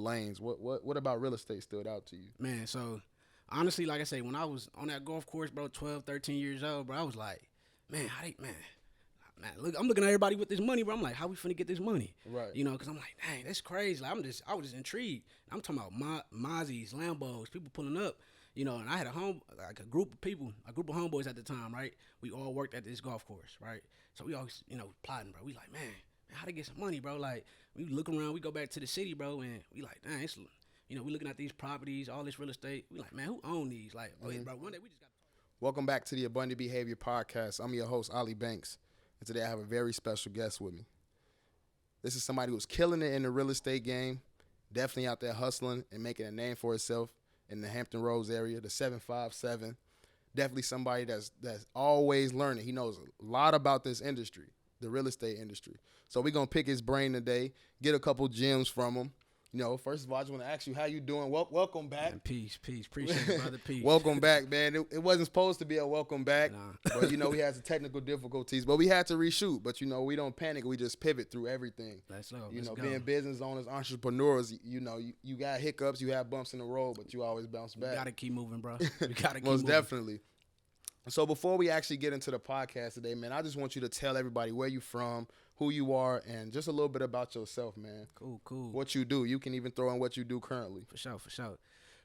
lanes. What about real estate stood out to you? Man, so honestly, like I say, when I was on that golf course, bro, 12, 13 years old, bro, I was like, man, man, look, I'm looking at everybody with this money, bro. I'm like, how we finna get this money? Right. You know, because I'm like, dang, that's crazy. Like, I was just intrigued. I'm talking about Mazzies, Lambos, people pulling up. You know, and I had a group of people, a group of homeboys at the time, right? We all worked at this golf course, right? So we always, plotting, bro. We like, man, how to get some money, bro? Like, we look around, we go back to the city, bro, and we like, dang, it's, we looking at these properties, all this real estate. We like, man, who own these? Like, bro, one day we just got. Welcome back to the Abundant Behavior Podcast. I'm your host, Ali Banks, and today I have a very special guest with me. This is somebody who's killing it in the real estate game, definitely out there hustling and making a name for herself in the Hampton Roads area, the 757. Definitely somebody that's always learning. He knows a lot about this industry, the real estate industry. So we're going to pick his brain today, get a couple gems from him. First of all, I just want to ask you how you doing. Welcome back. Man, peace. Appreciate it, brother. Peace. Welcome back, man. It wasn't supposed to be a welcome back. Nah. But, we had some technical difficulties. But we had to reshoot. But, we don't panic. We just pivot through everything. Let's go. Being business owners, entrepreneurs, you got hiccups, you have bumps in the road, but you always bounce back. You got to keep moving, bro. You got to keep Most moving. definitely. So before we actually get into the podcast today, man, I just want you to tell everybody where you from, who you are, and just a little bit about yourself, man. Cool. What you do. You can even throw in what you do currently. For sure.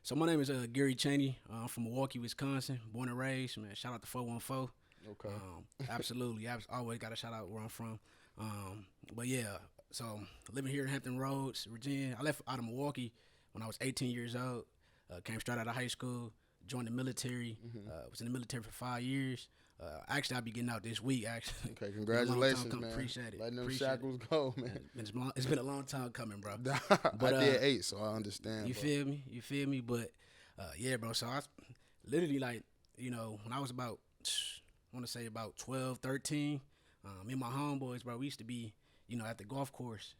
So my name is Gary Chaney. I'm from Milwaukee, Wisconsin, born and raised. Man, shout out to 414. Okay. Absolutely. I've always got to shout out where I'm from. But yeah, so living here in Hampton Roads, Virginia. I left out of Milwaukee when I was 18 years old. Came straight out of high school. Joined the military. Was in the military for 5 years. Actually, I'll be getting out this week, actually. Okay, congratulations, man. Appreciate it. Letting them shackles go, man. It's been a long time coming, bro. But, I did 8, so I understand. You feel me? But, yeah, bro. So I literally, like, when I was about, I want to say about 12, 13, me and my homeboys, bro, we used to be, at the golf course,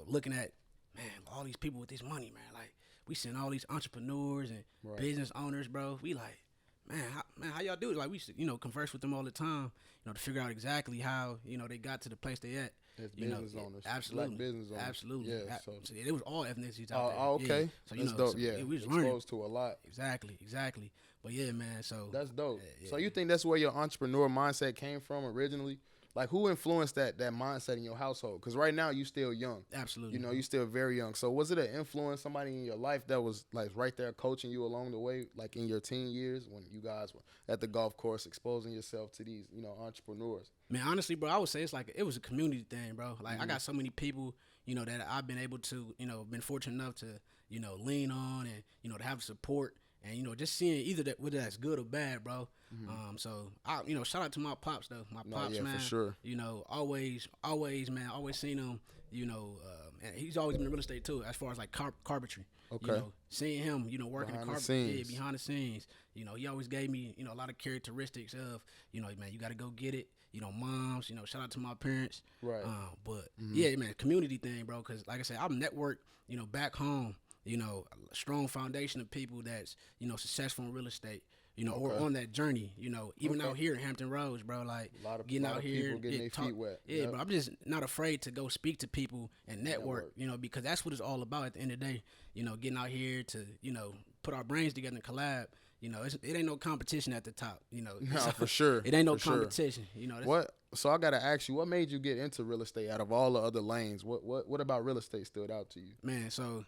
looking at, man, all these people with this money, man. Like, we seeing all these entrepreneurs and business owners, bro. We like, man, how y'all do it? Like, we used to, converse with them all the time, to figure out exactly how, they got to the place they at. As business owners. Absolutely. Black business owners. Absolutely. Yeah, so it was all ethnicities out there. Oh, okay. Yeah. So, that's dope, yeah. We was exposed learning. to a lot. Exactly. But, yeah, man, so. That's dope. Yeah. So you think that's where your entrepreneur mindset came from originally? Like, who influenced that mindset in your household? Because right now, you still young. Absolutely. You still very young. So was it an influence, somebody in your life that was, like, right there coaching you along the way, like in your teen years when you guys were at the golf course exposing yourself to these, entrepreneurs? Man, honestly, bro, I would say it was a community thing, bro. Like, I got so many people, that I've been able to, been fortunate enough to, lean on and, to have support. And, just seeing whether that's good or bad, bro. So, shout out to my pops, though. My pops, man. For sure. Always, man, always seen him, and he's always been in real estate, too, as far as, like, carpentry. Okay. Seeing him, working in carpentry. Behind the scenes. He always gave me, a lot of characteristics of, man, you got to go get it. Moms, shout out to my parents. Right. But, yeah, man, community thing, bro, because, like I said, I'm networked, back home. A strong foundation of people that's, successful in real estate, or on that journey, even out here in Hampton Roads, bro, like a lot of getting out here, people getting their feet wet. Yeah, yep. Bro, I'm just not afraid to go speak to people and network, because that's what it's all about at the end of the day, getting out here to, put our brains together and collab. It ain't no competition at the top, No, for sure. It ain't no competition, What? So I gotta ask you, what made you get into real estate out of all the other lanes? What about real estate stood out to you? Man, so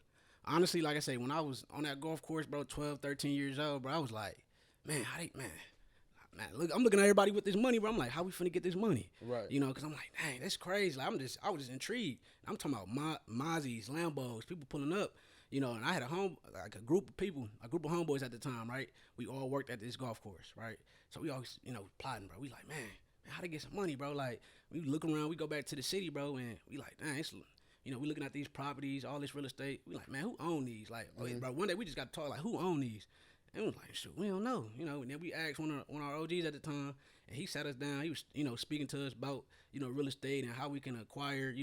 honestly, like I say, when I was on that golf course, bro, 12, 13 years old, bro, I was like, man, look, I'm looking at everybody with this money, bro. I'm like, how we finna get this money? Right. Because I'm like, dang, that's crazy. Like, I was just intrigued. I'm talking about Mazzies, Lambos, people pulling up, and I had a group of homeboys at the time, right? We all worked at this golf course, right? So we always, plotting, bro. We like, man, how to get some money, bro? Like, we look around, we go back to the city, bro, and we like, dang, it's, we looking at these properties, all this real estate. We like, man, who own these? Like, bro, one day we just got to talk, like, who own these? And we was like, shoot, we don't know, And then we asked one of our OGs at the time, and he sat us down. He was, speaking to us about, real estate and how we can acquire,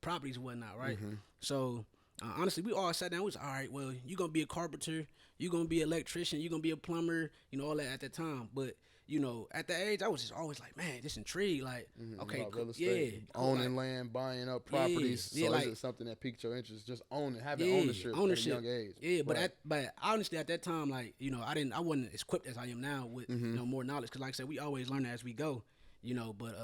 properties and whatnot, right? So, honestly, we all sat down. We was all right, well, you're going to be a carpenter. You're going to be an electrician. You're going to be a plumber, all that at that time. But, at that age, I was just always like, man, just intrigued. Like, okay, About cool. real estate, owning land, buying up properties. So like, is it something that piqued your interest? Just having ownership at a young age. Yeah, but Right. but honestly, at that time, like, I wasn't as equipped as I am now with more knowledge. Cause like I said, we always learn as we go. But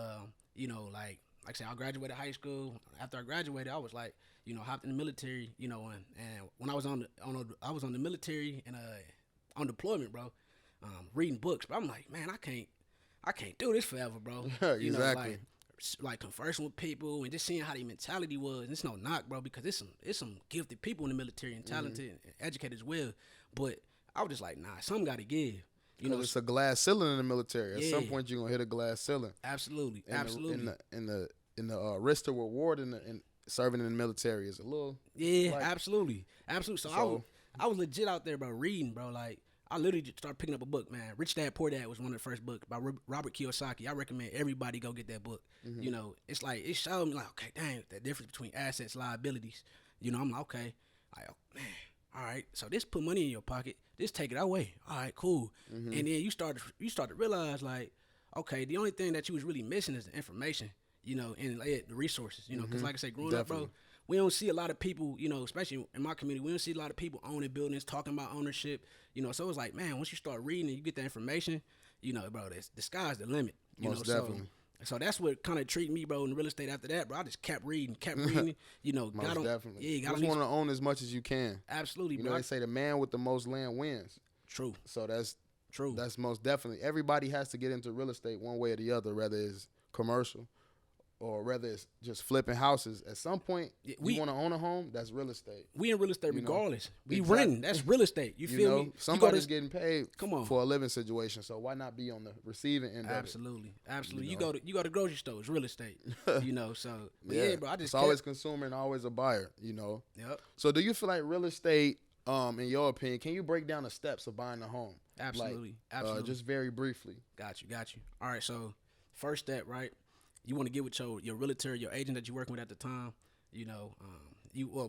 like I said, I graduated high school. After I graduated, I was like, hopped in the military. And when I was I was on the military and on deployment, bro. Reading books, but I'm like, man, I can't do this forever, bro. Exactly. Like conversing with people and just seeing how their mentality was. And it's no knock, bro, because it's some gifted people in the military and talented and educated as well. But I was just like, nah, something got to give. It's a glass ceiling in the military. At some point, you're gonna hit a glass ceiling. Absolutely, And absolutely. In the risk to reward in serving in the military is a little. Absolutely. So I was legit out there, bro, reading, bro. Like, I literally just started picking up a book, man. Rich Dad Poor Dad was one of the first books by Robert Kiyosaki. I recommend everybody go get that book. It's like, it showed me like, okay, dang, the difference between assets, liabilities. I'm like, okay, like, oh, man, all right. So this put money in your pocket. This take it away. All right, cool. And then you start to realize like, okay, the only thing that you was really missing is the information, and the resources, because like I said, growing up, bro, we don't see a lot of people, especially in my community, we don't see a lot of people owning buildings, talking about ownership, so it's like, man, once you start reading and you get that information, bro, the sky's the limit. Most definitely. So that's what kind of intrigued me, bro, in real estate after that, bro. I just kept reading, Most definitely. You just want to own as much as you can. Absolutely, bro. They say the man with the most land wins. True. So that's true. That's most definitely. Everybody has to get into real estate one way or the other, whether it's commercial or whether it's just flipping houses. At some point, you want to own a home, that's real estate. We in real estate regardless. We renting. That's real estate. You feel me? Somebody's getting paid for a living situation, so why not be on the receiving end Absolutely. of it? Absolutely. You go to grocery stores, real estate. So bro, it's always consumer and always a buyer, Yep. So do you feel like real estate, in your opinion, can you break down the steps of buying a home? Absolutely. Like, Absolutely. Just very briefly. Got you. All right, so first step, right? You want to get with your realtor, your agent that you're working with at the time.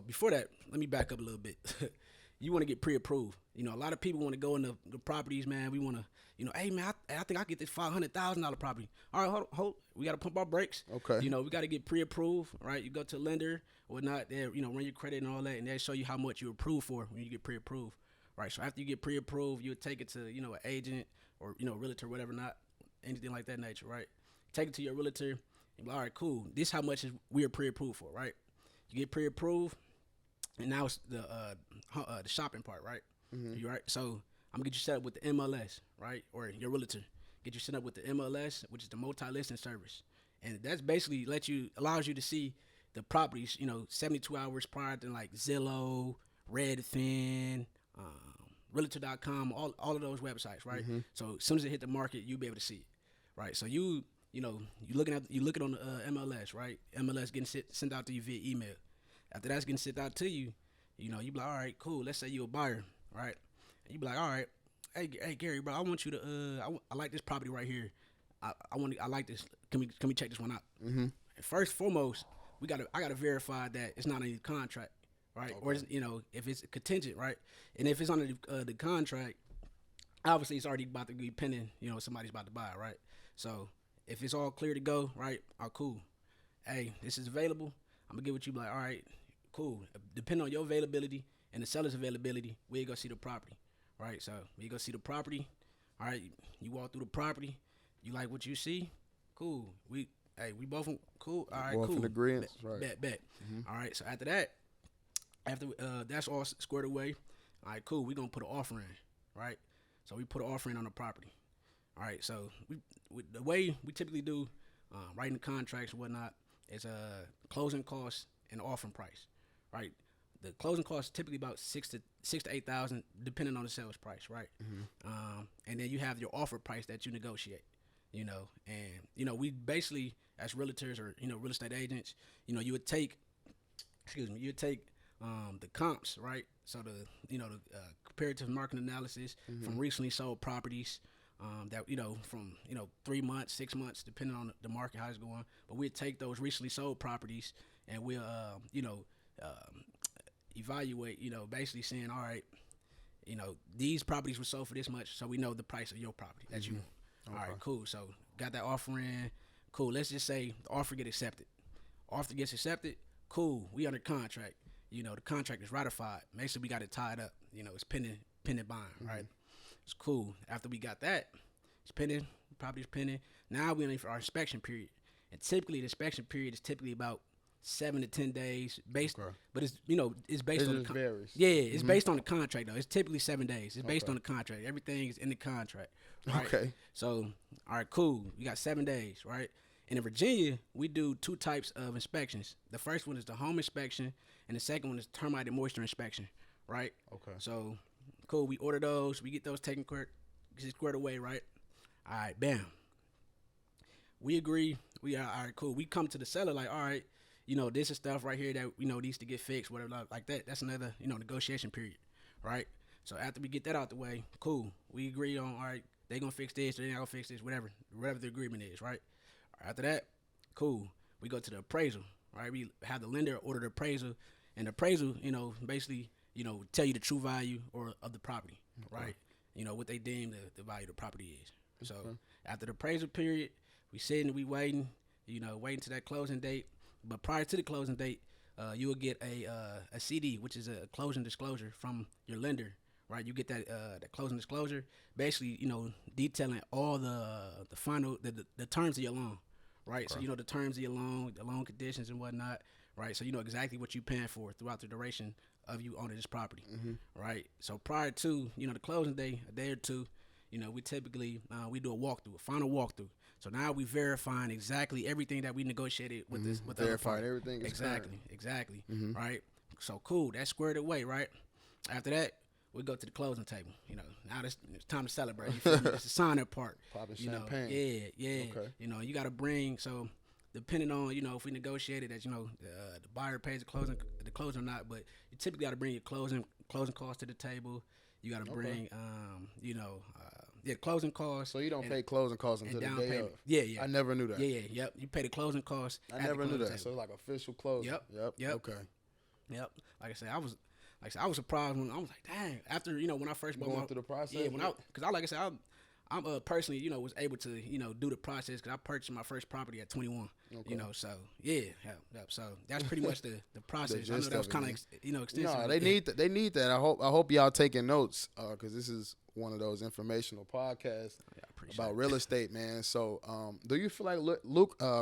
Before that, let me back up a little bit. You want to get pre-approved. A lot of people want to go into the properties, man. We want to, hey, man, I think I get this $500,000 property. All right, hold. We got to pump our brakes. Okay. We got to get pre-approved, right? You go to a lender or whatnot, they, run your credit and all that, and they show you how much you're approved for when you get pre-approved, right? So after you get pre-approved, you would take it to, an agent or, realtor, whatever, not anything like that nature, right? Take it to your realtor. And be like, all right, cool. This how much we are pre-approved for, right? You get pre-approved, and now it's the shopping part, right? You right? So I'm gonna get you set up with the MLS, right, or your realtor. Get you set up with the MLS, which is the multi-listing service, and that's basically allows you to see the properties, 72 hours prior to like Zillow, Redfin, Realtor.com, all of those websites, right? So as soon as it hit the market, you'll be able to see it, right? So you look it on the MLS, right? MLS getting sent out to you via email. After that's getting sent out to you, you be like, all right, cool. Let's say you're a buyer, right? And you be like, all right, hey Gary, bro, I want you to, I like this property right here. I like this. Can we check this one out? And first and foremost, I gotta verify that it's not a contract, right? Okay. Or if it's contingent, right? And if it's under the contract, obviously it's already about to be pending. Somebody's about to buy it, right? So if it's all clear to go, right? Oh, cool. Hey, this is available. I'm gonna get with you. Like, all right, cool. Depending on your availability and the seller's availability, we go see the property, right? So we go see the property. All right, you walk through the property. You like what you see? Cool. We both cool. All right, both cool. in agreement, right? Bet. All right. So after that, that's all squared away. All right, cool. We gonna put an offer in, right? So we put an offer in on the property. All right. So the way we typically do writing the contracts and whatnot is closing costs and offering price, right? The closing costs typically about $6,000 to $8,000, depending on the sales price, right? And then you have your offer price that you negotiate, and we basically as realtors or real estate agents, you would take the comps, right? So the comparative market analysis from recently sold properties. That from 3 months, 6 months, depending on the market how it's going. But we'd take those recently sold properties and we'll evaluate. Basically saying, all right, these properties were sold for this much, so we know the price of your property that you want. All right, cool. So got that offer in. Cool. Let's just say the offer get accepted. Offer gets accepted. Cool. We under contract. You know, the contract is ratified. Basically, we got it tied up. You know, it's pending bond, right? It's cool. After we got that, it's pending. Property's pending. Now we in for our inspection period. And typically, the inspection period is typically about 7 to 10 days, but it's it's based on the varies. Yeah, it's based on the contract though. It's typically 7 days. It's based on the contract. Everything is in the contract. Right? Okay. So, all right, cool. We got 7 days, right? And in Virginia, we do 2 types of inspections. The first one is the home inspection, and the second one is termite and moisture inspection, right? Okay. So, cool. We order those. We get those squared away, right? All right, bam. We agree. We are all right, cool. We come to the seller like, all right, this is stuff right here that needs to get fixed, whatever like that. That's another negotiation period, right? So after we get that out the way, cool. We agree on all right, they gonna fix this or they not gonna fix this, whatever the agreement is, right? After that, cool. We go to the appraisal, right? We have the lender order the appraisal, and the appraisal, basically, tell you the true value of the property, right? What they deem the value of the property is. So after the appraisal period, we sitting, we waiting, waiting to that closing date. But prior to the closing date, you will get a CD, which is a closing disclosure from your lender, right? You get that closing disclosure, basically, detailing all the final the terms of your loan, right? So the terms of your loan, the loan conditions and whatnot, right? So you know exactly what you're paying for throughout the duration of you owning this property, right? So prior to the closing day, a day or two, we typically we do a final walkthrough. So now we verifying exactly everything that we negotiated with this with verifying everything. Exactly. Right. So cool. That's squared away, right? After that, we go to the closing table. Now it's time to celebrate. You feel me? It's the sign up part. Popping champagne. Yeah. Okay. You got to bring depending on if we negotiated that the buyer pays the closing or not, but you typically got to bring your closing costs to the table. You got to bring closing costs. So you don't pay closing costs until the day of. Yeah. I never knew that. Yep. You pay the closing costs. I never knew that. Table. So it's like official closing. Yep. Okay. Yep. Like I said, I was surprised when I was like, dang. After when I first going through the process. Yeah. I'm personally was able to do the process because I purchased my first property at 21. Okay. So yeah. So that's pretty much the process. I know that was kind of extensive. No, they need that. I hope y'all taking notes because this is one of those informational podcasts about real estate, man. So do you feel like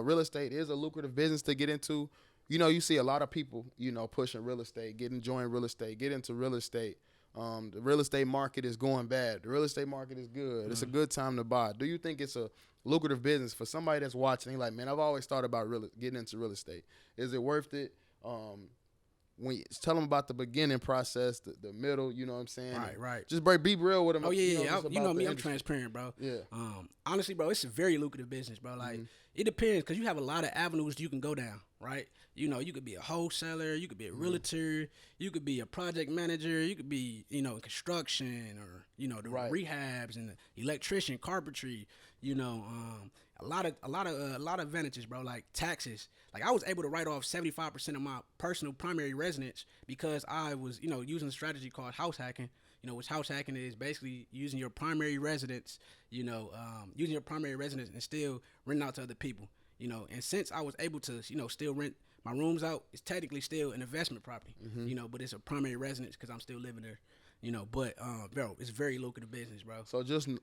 real estate is a lucrative business to get into? You see a lot of people pushing real estate, join real estate, get into real estate. The real estate market is going bad. The real estate market is good. It's a good time to buy. Do you think it's a lucrative business for somebody that's watching? They like, man, I've always thought about getting into real estate. Is it worth it? When you tell them about the beginning process, the middle, you know what I'm saying? Right. Just be real with them. Oh yeah. You know me, I'm transparent, bro. Yeah. Honestly, bro, it's a very lucrative business, bro. Like it depends because you have a lot of avenues you can go down, right? You could be a wholesaler, you could be a realtor, you could be a project manager, you could be, in construction or, the rehabs and the electrician, carpentry, a lot of advantages, bro. Like taxes. Like I was able to write off 75% of my personal primary residence because I was, using a strategy called house hacking. Which house hacking is basically using your primary residence, and still renting out to other people. And since I was able to, still rent my rooms out, it's technically still an investment property, but it's a primary residence because I'm still living there. But bro, it's very lucrative business, bro.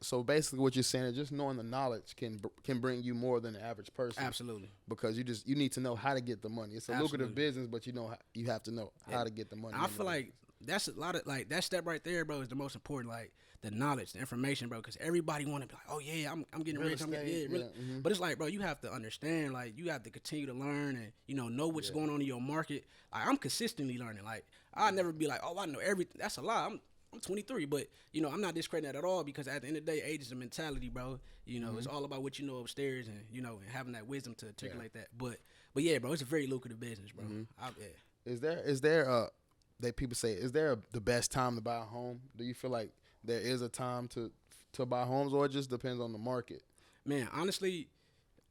So basically, what you're saying is just knowing the knowledge can bring you more than the average person. Absolutely. Because you need to know how to get the money. It's a lucrative business, but you have to know how to get the money. I feel like that's a lot of that step right there, bro, is the most important. Like the knowledge, the information, bro, because everybody want to be like, oh yeah, I'm getting rich, but it's like, bro, you have to understand, like you have to continue to learn and know what's going on in your market. Like, I'm consistently learning. Like I never be like, oh, I know everything. That's a lie. I'm 23, but I'm not discrediting that at all because at the end of the day, age is a mentality, bro. It's all about what you know upstairs and and having that wisdom to articulate that. But yeah, bro, it's a very lucrative business, bro. Is there people say, is there the best time to buy a home? Do you feel like there is a time to buy homes, or it just depends on the market? Man, honestly,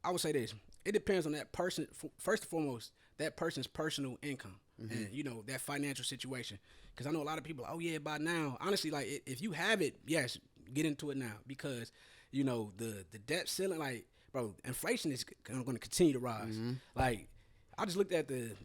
I would say this. It depends on that person, first and foremost, that person's personal income and, that financial situation. Because I know a lot of people, oh, yeah, buy now. Honestly, like, if you have it, yes, get into it now. Because, you know, the debt ceiling, like, bro, inflation is going to continue to rise. Like, I just looked at the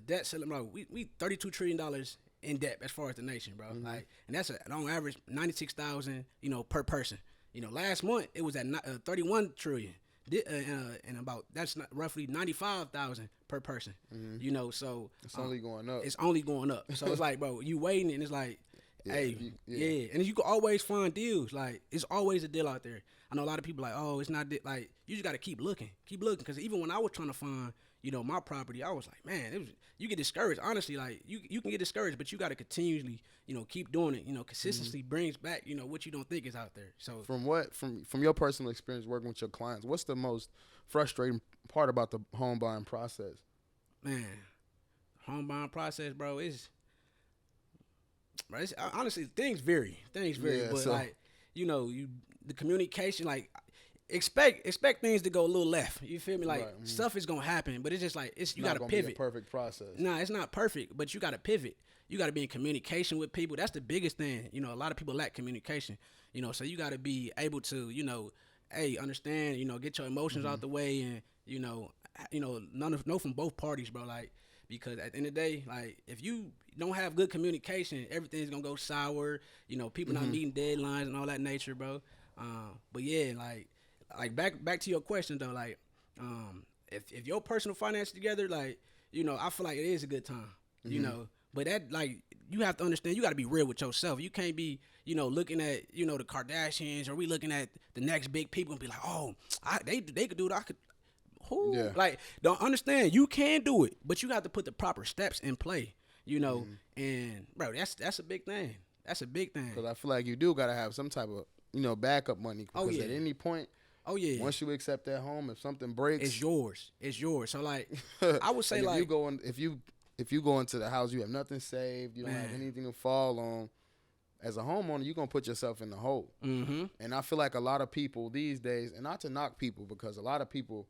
debt ceiling, bro. We $32 trillion in debt as far as the nation, bro. Like, and that's on average 96,000, you know, per person. You know, last month it was at 31 trillion. And about that's not roughly 95,000 per person. You know, so it's only going up. It's only going up. So it's like, bro, you waiting, and it's like, hey, and you can always find deals. Like, it's always a deal out there. I know a lot of people like, oh, it's not like, you just got to keep looking, because even when I was trying to find, you know, my property, I was like, man, you get discouraged. Honestly, like, you can get discouraged, but you got to continuously, you know, keep doing it. You know, consistency brings back, you know, what you don't think is out there. So from your personal experience working with your clients, what's the most frustrating part about the home buying process? Man, home buying process, bro, honestly, things vary. But like, you know, the communication, like, expect things to go a little left. You feel me? Like, stuff is gonna happen, but it's just like, you gotta pivot. Be a perfect process. Nah, it's not perfect, but you gotta pivot. You gotta be in communication with people. That's the biggest thing. You know, a lot of people lack communication. You know, so you gotta be able to, you know, understand. You know, get your emotions out the way, and you know, know from both parties, bro. Like, because at the end of the day, like, if you don't have good communication, everything's gonna go sour. You know, people not meeting deadlines and all that nature, bro. But yeah, like back to your question though, like, if your personal finance together, like, you know, I feel like it is a good time, you know, but that, like, you have to understand, you got to be real with yourself. You can't be, you know, looking at, you know, the Kardashians, or we looking at the next big people and be like, oh, they could do it, I could. Who? Yeah. Like, don't understand, you can do it, but you have to put the proper steps in play, you know, and bro, that's a big thing. That's a big thing. Because I feel like you do got to have some type of, you know, backup money. Because at any point, once you accept that home, if something breaks, it's yours. So like, I would say, like, if you go into the house, you have nothing saved, you don't have anything to fall on. As a homeowner, you're gonna put yourself in the hole. And I feel like a lot of people these days, and not to knock people, because a lot of people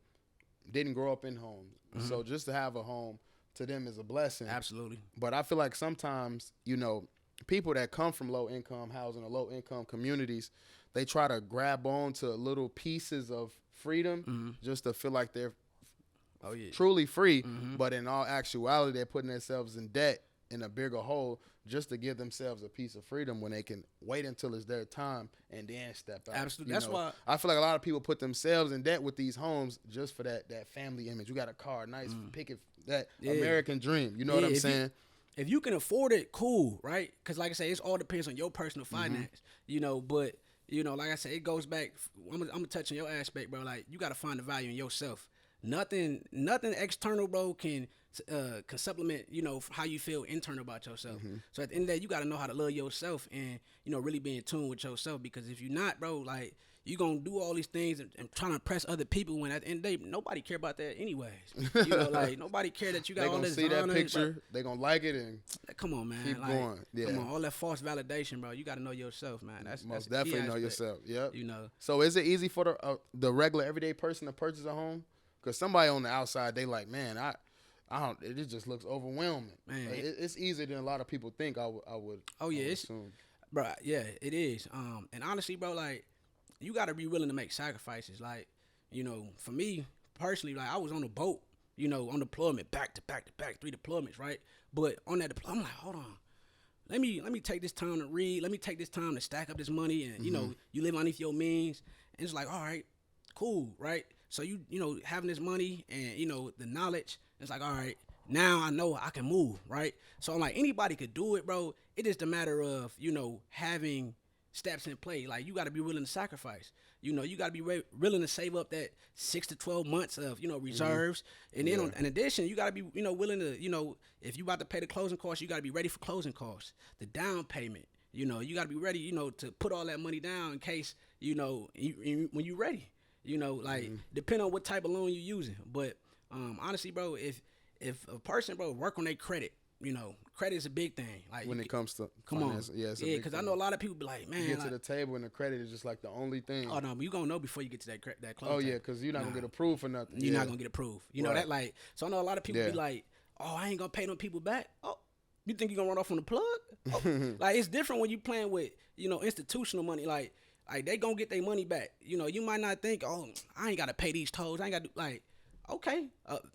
didn't grow up in homes, so just to have a home to them is a blessing. Absolutely. But I feel like sometimes, you know, people that come from low income housing or low income communities, they try to grab on to little pieces of freedom just to feel like they're truly free. But in all actuality, they're putting themselves in debt in a bigger hole just to give themselves a piece of freedom when they can wait until it's their time and then step out. Absolutely. That's why I feel like a lot of people put themselves in debt with these homes just for that family image. You got a car, nice picket, that American dream. You know what I'm saying? If you can afford it, cool, right? Because like I say, it all depends on your personal finance, you know. But, you know, like I said, it goes back. I'm gonna touch on your aspect, bro. Like, you got to find the value in yourself. Nothing external, bro, can supplement, you know, how you feel internal about yourself. So at the end of the day, you got to know how to love yourself and, you know, really be in tune with yourself. Because if you're not, bro, like, you gonna do all these things and trying to impress other people when at the end of the day, nobody care about that anyways. You know, like, nobody care that you got all this. They gonna see that picture, they gonna like it and come on, man, keep like, going. Yeah. Come on, all that false validation, bro. You got to know yourself, man. That's most definitely know yourself. Yep. You know. So is it easy for the regular everyday person to purchase a home? Because somebody on the outside, they like, man, I don't. It just looks overwhelming. Man, like, it's easier than a lot of people think. I would. Oh yeah, it's, bro. Yeah, it is. And honestly, bro, like, you got to be willing to make sacrifices. Like, you know, for me personally, like, I was on a boat, you know, on deployment, back to back, 3 deployments, right? But on that deployment, I'm like, hold on. Let me take this time to read. Let me take this time to stack up this money. And, you know, you live underneath your means. And it's like, all right, cool, right? So you know, having this money and, you know, the knowledge, it's like, all right, now I know I can move, right? So I'm like, anybody could do it, bro. It is a matter of, you know, having steps in play. Like, you got to be willing to sacrifice. You know, you got to be willing to save up that 6 to 12 months of, you know, reserves. And then in addition, you got to be, you know, willing to, you know, if you about to pay the closing costs, you got to be ready for closing costs, the down payment. You know, you got to be ready, you know, to put all that money down in case, you know, when you're ready. You know, like, depending on what type of loan you're using. But honestly, bro, if a person, bro, work on their credit, you know, credit is a big thing. Like, when it comes to finance, yeah, because I know a lot of people be like, man, you get like, to the table and the credit is just like the only thing. Oh no, but you gonna know before you get to that close. Oh yeah, because you're not gonna get approved for nothing. You're not gonna get approved. You know that, like, so I know a lot of people be like, oh, I ain't gonna pay them people back. Oh, you think you're gonna run off on the plug? Oh. Like, it's different when you playing with, you know, institutional money. Like, like they gonna get their money back. You know, you might not think, oh, I ain't gotta pay these tolls. I ain't gotta do like. Okay,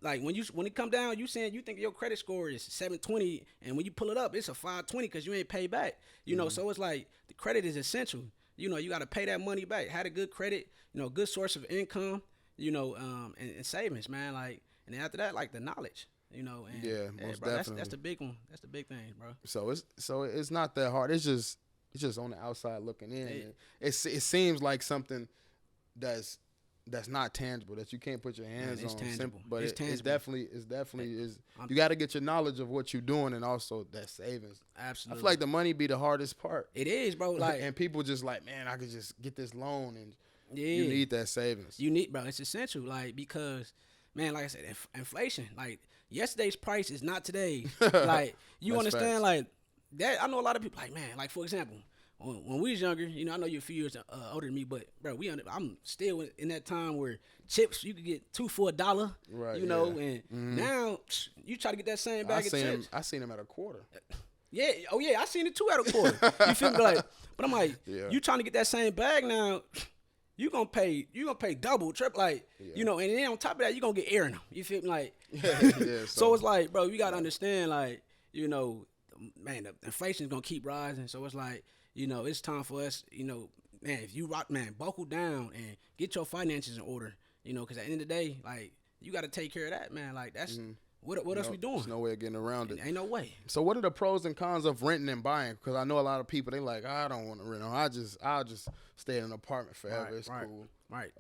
like when it come down, you saying you think your credit score is 720, and when you pull it up, it's a 520 because you ain't paid back. You know, so it's like the credit is essential. You know, you got to pay that money back. Had a good credit, you know, good source of income, you know, and savings, man. Like, and then after that, like the knowledge, you know. And, most bro, definitely. That's the big one. That's the big thing, bro. So it's not that hard. It's just on the outside looking in. It seems like something that's not tangible, that you can't put your hands on. It's tangible. But it's definitely you got to get your knowledge of what you're doing and also that savings. Absolutely. I feel like the money be the hardest part. It is, bro. Like, and people just like, man, I could just get this loan, and yeah, you need that savings. You need, bro. It's essential, like, because, man, like I said, inflation. Like, yesterday's price is not today. Like, you understand, facts. like that. I know a lot of people, like, man, like for example. When we was younger, you know, I know you're a few years older than me, but bro, I'm still in that time where chips you could get 2 for $1, right? You know, and now you try to get that same bag of chips. I seen them at a quarter. Yeah, oh yeah, I seen it too at a quarter. You feel me? Like, but I'm like, you trying to get that same bag now. You gonna pay double, triple, like, you know, and then on top of that, you gonna get air in them. You feel me? Like, so it's like, bro, you gotta understand, like, you know, man, the inflation's gonna keep rising. So it's like, you know, it's time for us, you know, man, if you rock, man, buckle down and get your finances in order, you know, because at the end of the day, like, you got to take care of that, man. Like, that's what else we doing? There's no way of getting around it. Ain't no way. So what are the pros and cons of renting and buying? Because I know a lot of people, they like, I don't want to rent. I'll just stay in an apartment forever. It's cool. Right.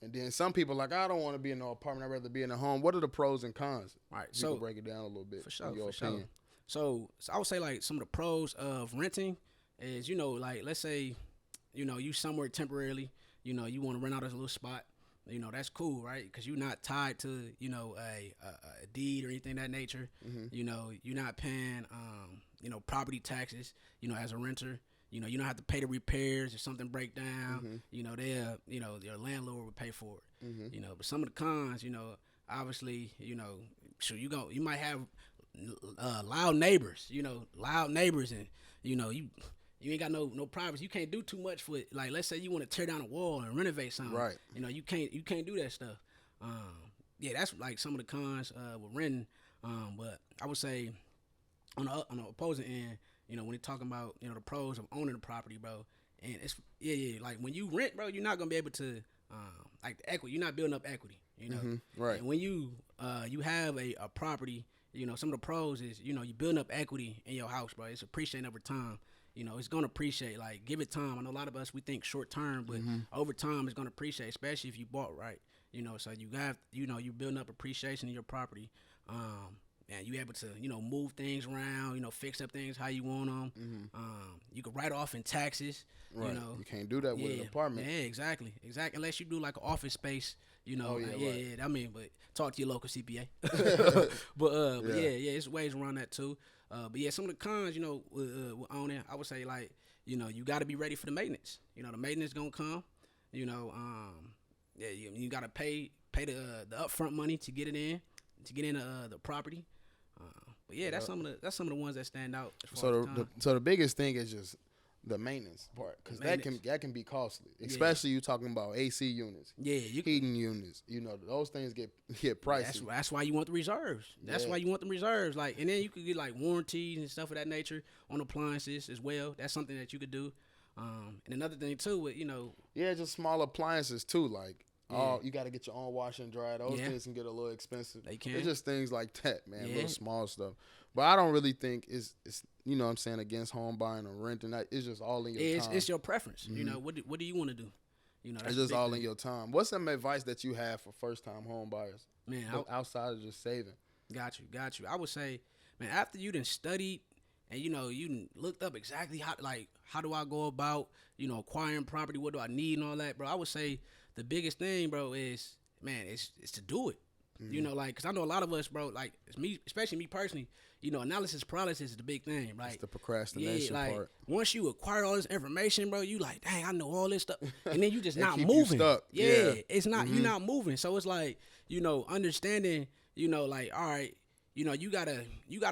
And then some people like, I don't want to be in no apartment. I'd rather be in a home. What are the pros and cons? Right. You can break it down a little bit. For sure. In your opinion. So I would say, like, some of the pros of renting is, you know, like, let's say, you know, you somewhere temporarily, you know, you want to rent out a little spot, you know, that's cool, right? Because you're not tied to, you know, a deed or anything of that nature. You know, you're not paying, you know, property taxes, you know, as a renter. You know, you don't have to pay the repairs if something break down. You know, you know, your landlord will pay for it. You know, but some of the cons, you know, obviously, you know, sure you might have loud neighbors, and, you know, you ain't got no privacy. You can't do too much for it. Like, let's say you want to tear down a wall and renovate something. Right. You know, you can't do that stuff. Yeah, that's like some of the cons with renting. But I would say on the opposing end, you know, when you're talking about, you know, the pros of owning the property, bro, and it's like when you rent, bro, you're not gonna be able to like the equity. You're not building up equity. You know. Right. And when you have a property, you know, some of the pros is, you know, you building up equity in your house, bro. It's appreciating over time. You know, it's gonna appreciate. Like, give it time. I know a lot of us, we think short term, but over time it's gonna appreciate, especially if you bought right. You know, so you got, you know, you building up appreciation in your property. And you able to, you know, move things around, you know, fix up things how you want them. You can write off in taxes. Right. You know, you can't do that with an apartment. Yeah, exactly. Unless you do like an office space, you know. Right. I mean, but talk to your local CPA. but it's ways around that too. But yeah, some of the cons, you know, with owning, I would say, like, you know, you got to be ready for the maintenance. You know, the maintenance gonna come. You know, you got to pay the upfront money to get it in, the property. But yeah, that's some of the ones that stand out. So the biggest thing is just the maintenance part, because that can be costly, especially you talking about AC units, heating units. You know, those things get pricey. That's why you want the reserves. That's why you want the reserves. Like, and then you could get like warranties and stuff of that nature on appliances as well. That's something that you could do. And another thing too, with, you know, just small appliances too, like. You got to get your own wash and dry. Those things can get a little expensive. They can. It's just things like that, man. Little small stuff. But I don't really think it's you know what I'm saying, against home buying or renting. It's just all in your time. It's your preference. You know, what do you want to do? You know, it's just all in your time. What's some advice that you have for first time home buyers? Man, outside of just saving. Got you. I would say, man, after you done studied and, you know, you done looked up exactly how do I go about, you know, acquiring property? What do I need and all that, bro? I would say the biggest thing, bro, is, man, it's to do it. You know, like, because I know a lot of us, bro, like, me, especially me personally, you know, analysis paralysis is the big thing, right? It's the procrastination part. Once you acquire all this information, bro, you like, dang, I know all this stuff. And then you just not keep moving. You stuck. It's not, you're not moving. So it's like, you know, understanding, you know, like, all right, you know, you gotta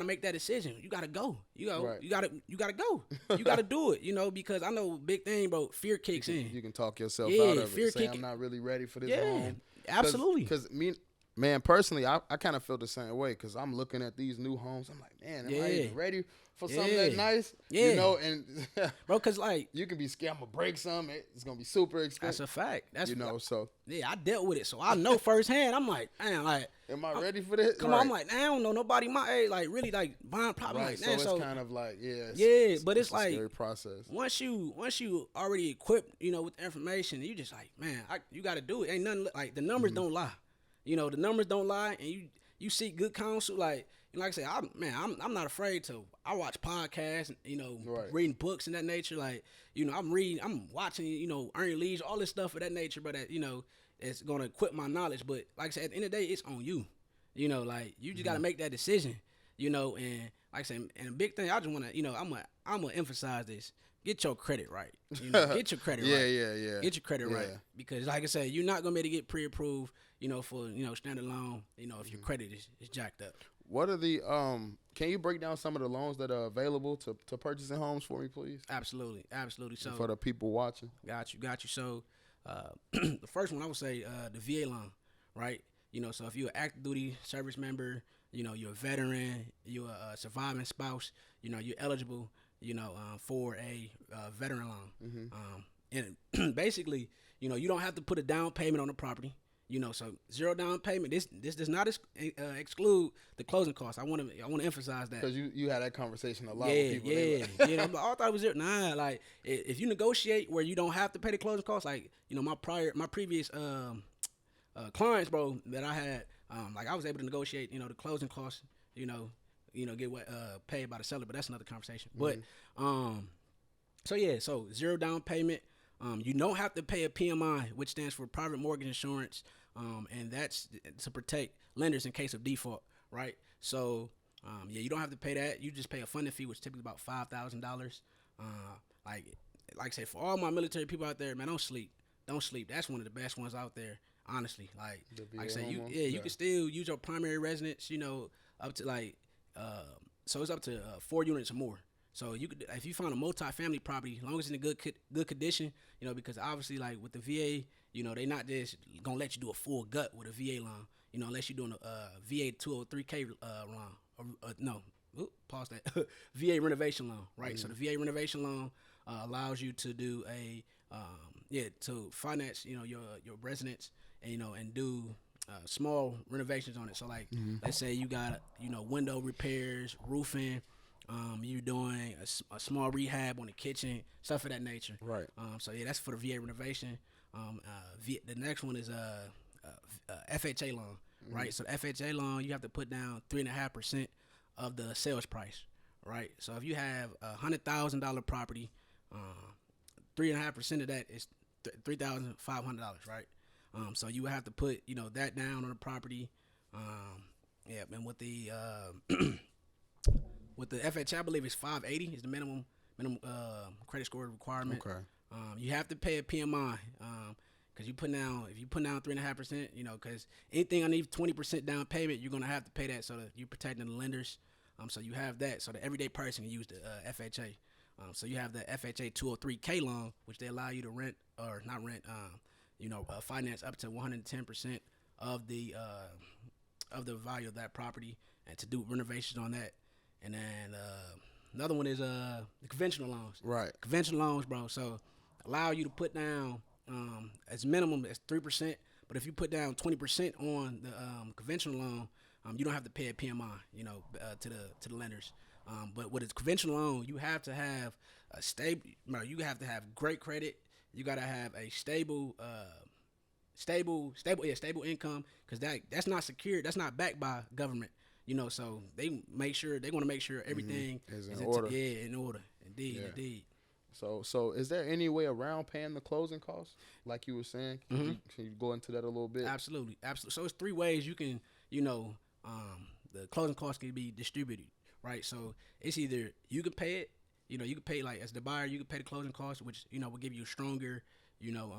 make that decision. You gotta go. You know, Right. you gotta go. You gotta do it. You know, because I know big thing, bro. Fear kicks in. You can talk yourself Yeah, out of fear it. Say kick- I'm not really ready for this Yeah, home. absolutely. Because me, man, personally, I kind of feel the same way. Because I'm looking at these new homes. I'm like, man, am I Yeah. even ready for something that Yeah. nice? Yeah. You know, and Bro, cause like you can be scared. I'm gonna break some. It's gonna be super that's expensive. a fact. That's You know, so yeah, I dealt with it, so I know firsthand. I'm like, man, like, am I ready for this? come on, I'm like, man, I don't know nobody my age, like really like buying property. Right. Like, So man, it's so kind of like, but it's a like scary process. once you already equipped, you know, with the information, you just like, man, you got to do it. Ain't nothing like the numbers don't lie. You know, the numbers don't lie, and you seek good counsel. Like I say, I'm not afraid to. I watch podcasts, you know, Right. reading books and that nature. Like, you know, I'm watching, you know, Earning Leisure, all this stuff of that nature. But that, you know, it's gonna equip my knowledge. But like I said, at the end of the day, it's on you. You know, like you just gotta make that decision. You know, and like I said, and a big thing, I just wanna, you know, I'm gonna emphasize this. Get your credit right. You know, get your credit right. Yeah. Get your credit right. Yeah. Because like I said, you're not gonna be able to get pre-approved, you know, for, you know, standard loan, you know, if your credit is jacked up. What are the can you break down some of the loans that are available to purchasing homes for me, please? Absolutely. So For the people watching. got you. So the first one I would say the VA loan, right? You know, so if you're an active duty service member, you know, you're a veteran, you're a surviving spouse, you know, you're eligible, you know, for a veteran loan. And basically, you know, you don't have to put a down payment on the property. You know, so zero down payment. This does not exclude the closing costs. I want to emphasize that. Because you had that conversation a lot with people. Yeah. But I thought it was zero. Nah, like if you negotiate where you don't have to pay the closing costs, like, you know, my previous clients, bro, that I had, like I was able to negotiate, you know, the closing costs, you know, get what paid by the seller, but that's another conversation. But so zero down payment. You don't have to pay a PMI, which stands for private mortgage insurance, and that's to protect lenders in case of default, right? So, you don't have to pay that. You just pay a funding fee, which is typically about $5,000. Like I say, for all my military people out there, man, don't sleep. That's one of the best ones out there, honestly. Like I say, you can still use your primary residence, you know, up to like, so it's up to 4 units or more. So you could, if you find a multi-family property, as long as it's in good condition, you know, because obviously, like with the VA, you know, they not just gonna let you do a full gut with a VA loan, you know, unless you're doing a VA 203K loan. Pause that. VA renovation loan, right? So the VA renovation loan allows you to do to finance, you know, your residence, and, you know, and do small renovations on it. So like, let's say you got, you know, window repairs, roofing. You're doing a small rehab on the kitchen, stuff of that nature. Right. So yeah, that's for the VA renovation. The next one is FHA loan, right? So the FHA loan, you have to put down 3.5% of the sales price, right? So if you have $100,000 property, 3.5% of that is $3,500, right? So you would have to put, you know, that down on the property. And with the with the FHA, I believe it's 580 is the minimum credit score requirement. Okay. You have to pay a PMI because if you put down 3.5%, you know, because anything underneath 20% down payment, you're gonna have to pay that, so that you're protecting the lenders. So you have that, so the everyday person can use the FHA. So you have the FHA 203K loan, which they allow you to finance up to 110% of the value of that property, and to do renovations on that. And then another one is the conventional loans. Right. Conventional loans, bro. So allow you to put down as minimum as 3%. But if you put down 20% on the conventional loan, you don't have to pay a PMI, you know, to the lenders. But with a conventional loan, you have to have a stable. You have to have great credit. You got to have a stable income, because that's not secured. That's not backed by government. You know, so they want to make sure everything is in order. In order. Indeed. So is there any way around paying the closing costs, like you were saying? Can you go into that a little bit? Absolutely. So it's 3 ways you can, you know, the closing costs can be distributed, right? So it's either you can pay it, you know, you can pay, like, as the buyer, you can pay the closing costs, which, you know, will give you a stronger, you know,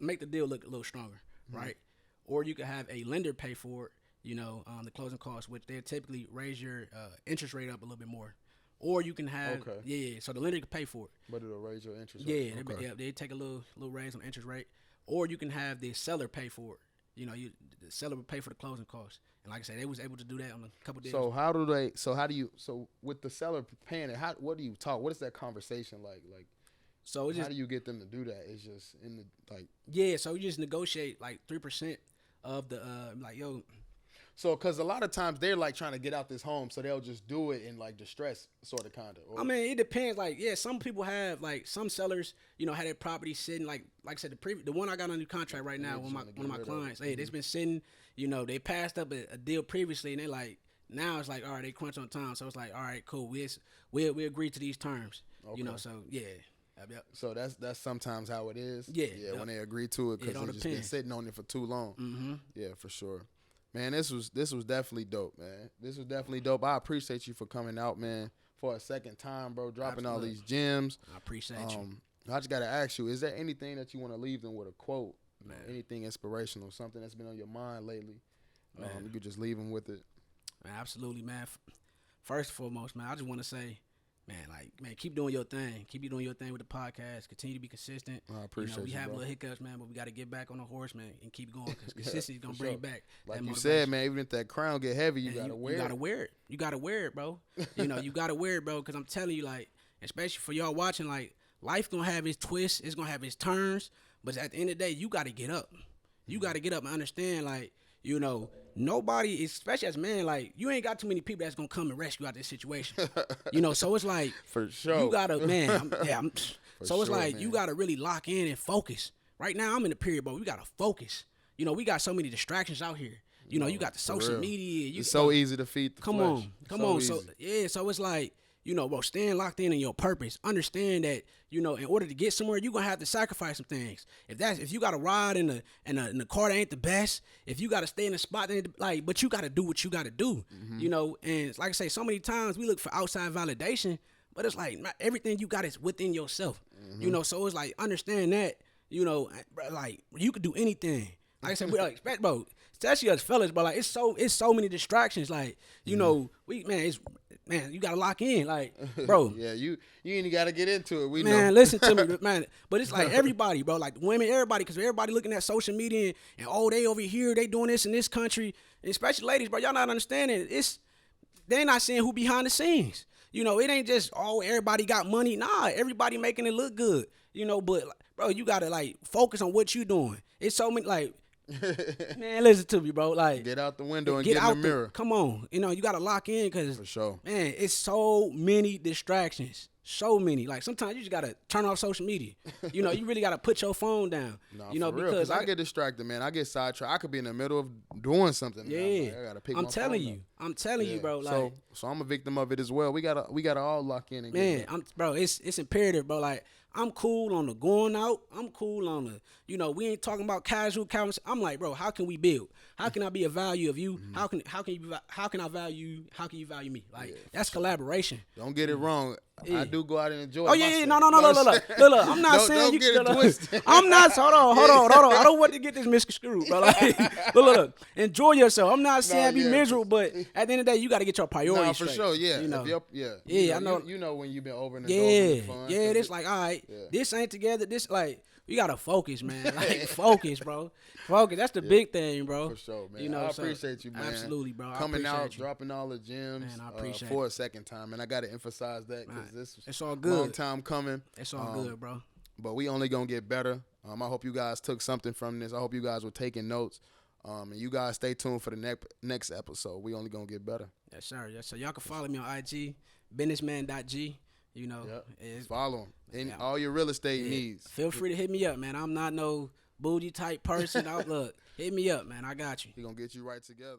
make the deal look a little stronger, right? Or you can have a lender pay for it, the closing costs, which they typically raise your interest rate up a little bit more. Or you can have, so the lender can pay for it. But it'll raise your interest rate. They take a little raise on interest rate. Or you can have the seller pay for it. The seller would pay for the closing costs. And like I said, they was able to do that on a couple days. So with the seller paying it, what do you talk? What is that conversation like? So how do you get them to do that? It's just so you just negotiate 3% of the So, because a lot of times they're trying to get out this home, so they'll just do it in distress, sort of, kind of. I mean, it depends. Some people have some sellers, had their property sitting like I said, the one I got under contract right now, one of my clients, they've been sitting. They passed up a deal previously, and they now it's all right, they crunch on time, so it's all right, cool, we agree to these terms, so yeah. Yep. So that's sometimes how it is. Yeah. When they agree to it, because they've just been sitting on it for too long. Mm-hmm. Yeah, for sure. Man, this was definitely dope, man. This was definitely dope. I appreciate you for coming out, man, for a second time, bro, dropping all these gems. I appreciate you. I just got to ask you, is there anything that you want to leave them with, a quote, man, anything inspirational, something that's been on your mind lately? Man. You could just leave them with it. Man, absolutely, man. First and foremost, man, I just want to say, man, keep doing your thing. Keep doing your thing with the podcast. Continue to be consistent. I appreciate you, we have bro. little hiccups, man, but we got to get back on the horse, man, and keep going, because consistency is going to bring back like that you said, man, even if that crown get heavy, you got to wear it. You got to wear it. You got to wear it, bro. You got to wear it, bro, because I'm telling you, especially for y'all watching, life going to have its twists. It's going to have its turns. But at the end of the day, you got to get up. You got to get up and understand, nobody, especially as a man, you ain't got too many people that's gonna come and rescue out this situation. So it's for sure. You gotta, man. So it's man. You gotta really lock in and focus. Right now, I'm in a period, but we gotta focus. We got so many distractions out here. You got the social media. It's so easy to feed the flesh. Come on. Easy. So it's bro, staying locked in your purpose. Understand that, in order to get somewhere, you're gonna have to sacrifice some things. If you gotta ride in the car that ain't the best, if you gotta stay in a spot that ain't but you gotta do what you gotta do. And it's like I say, so many times we look for outside validation, but it's not everything you got is within yourself. So it's understand that, you could do anything. Like I said, we expect, bro, especially us fellas, bro, it's so many distractions. Man, you gotta lock in, bro. Yeah, you ain't gotta get into it. We know. Man, listen to me, man. But it's everybody, bro. Women, everybody, because everybody looking at social media and they over here, they doing this in this country, and especially ladies, bro. Y'all not understanding. They not seeing who behind the scenes. It ain't just everybody got money. Nah, everybody making it look good. But bro, you gotta focus on what you doing. It's so many man, listen to me, bro. Get out the window and get in the mirror. Come on, you gotta lock in, because for sure, man, it's so many distractions. So many. Sometimes you just gotta turn off social media. You really gotta put your phone down. Nah, because I get distracted, man. I get sidetracked. I could be in the middle of doing something. Yeah, I gotta pick I'm my telling phone you. up. I'm telling you, bro. So I'm a victim of it as well. We gotta all lock in and get bro. It's imperative, bro. I'm cool on the going out. I'm cool on the, we ain't talking about casual conversation. I'm bro, how can we build? How can I be a value of you? How can I value you? How can you value me? That's collaboration. Don't get it wrong. Yeah. I do go out and enjoy. Oh yeah, no. Look. I'm not saying don't get it twisted. I'm not. Hold on. I don't want to get this misconstrued, bro. Look. Enjoy yourself. I'm not saying be miserable, but at the end of the day, you got to get your priorities for straight. sure. Yeah. I know. You know when you've been over and indulging fun. Yeah. This all right. Yeah. This ain't together. This we gotta focus, man. Focus, bro. Focus. That's the big thing, bro. For sure, man. I appreciate you, man. Absolutely, bro. Coming out, dropping all the gems, man, I appreciate for a second time, and I gotta emphasize that because this was it's all good. Long time coming. It's all good, bro. But we only gonna get better. I hope you guys took something from this. I hope you guys were taking notes. And you guys stay tuned for the next episode. We only gonna get better. Yes, sir. Y'all can follow me on IG, businessman.g. Follow him. All your real estate needs. Feel free to hit me up, man. I'm not no bougie type person. Look, hit me up, man. I got you. He gonna get you right together.